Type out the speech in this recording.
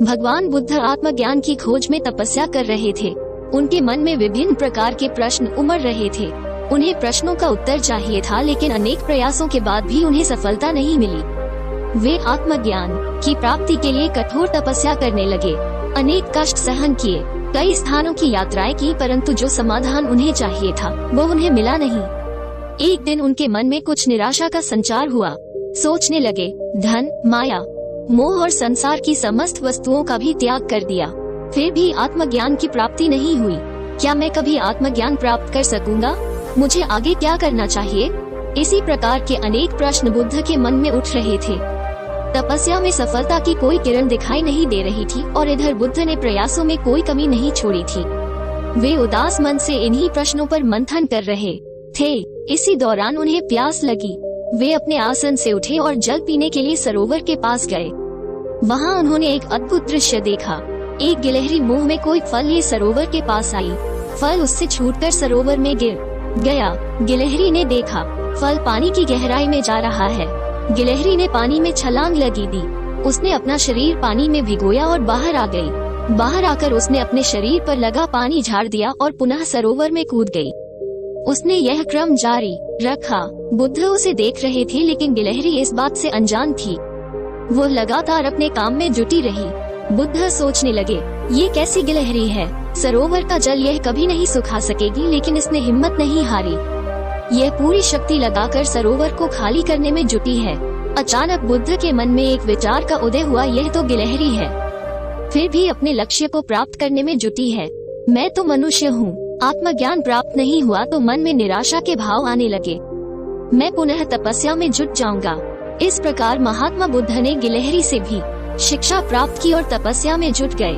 भगवान बुद्ध आत्मज्ञान की खोज में तपस्या कर रहे थे। उनके मन में विभिन्न प्रकार के प्रश्न उमड़ रहे थे। उन्हें प्रश्नों का उत्तर चाहिए था, लेकिन अनेक प्रयासों के बाद भी उन्हें सफलता नहीं मिली। वे आत्मज्ञान की प्राप्ति के लिए कठोर तपस्या करने लगे। अनेक कष्ट सहन किए, कई स्थानों की यात्राएं की, परंतु जो समाधान उन्हें चाहिए था वो उन्हें मिला नहीं। एक दिन उनके मन में कुछ निराशा का संचार हुआ। सोचने लगे, धन, माया, मोह और संसार की समस्त वस्तुओं का भी त्याग कर दिया, फिर भी आत्मज्ञान की प्राप्ति नहीं हुई। क्या मैं कभी आत्मज्ञान प्राप्त कर सकूंगा? मुझे आगे क्या करना चाहिए? इसी प्रकार के अनेक प्रश्न बुद्ध के मन में उठ रहे थे। तपस्या में सफलता की कोई किरण दिखाई नहीं दे रही थी और इधर बुद्ध ने प्रयासों में कोई कमी नहीं छोड़ी थी। वे उदास मन से इन्हीं प्रश्नों पर मंथन कर रहे थे। इसी दौरान उन्हें प्यास लगी। वे अपने आसन से उठे और जल पीने के लिए सरोवर के पास गए। वहाँ उन्होंने एक अद्भुत दृश्य देखा। एक गिलहरी मुंह में कोई फल लिए सरोवर के पास आई। फल उससे छूटकर सरोवर में गिर गया। गिलहरी ने देखा, फल पानी की गहराई में जा रहा है। गिलहरी ने पानी में छलांग लगी दी। उसने अपना शरीर पानी में भिगोया और बाहर आ गई। बाहर आकर उसने अपने शरीर पर लगा पानी झाड़ दिया और पुनः सरोवर में कूद गई। उसने यह क्रम जारी रखा। बुद्ध उसे देख रहे थे, लेकिन गिलहरी इस बात से अनजान थी। वो लगातार अपने काम में जुटी रही। बुद्ध सोचने लगे, ये कैसी गिलहरी है? सरोवर का जल यह कभी नहीं सुखा सकेगी, लेकिन इसने हिम्मत नहीं हारी। यह पूरी शक्ति लगाकर सरोवर को खाली करने में जुटी है। अचानक बुद्ध के मन में एक विचार का उदय हुआ, यह तो गिलहरी है, फिर भी अपने लक्ष्य को प्राप्त करने में जुटी है। मैं तो मनुष्य हूँ। आत्मज्ञान प्राप्त नहीं हुआ तो मन में निराशा के भाव आने लगे। मैं पुनः तपस्या में जुट जाऊंगा। इस प्रकार महात्मा बुद्ध ने गिलहरी से भी शिक्षा प्राप्त की और तपस्या में जुट गए।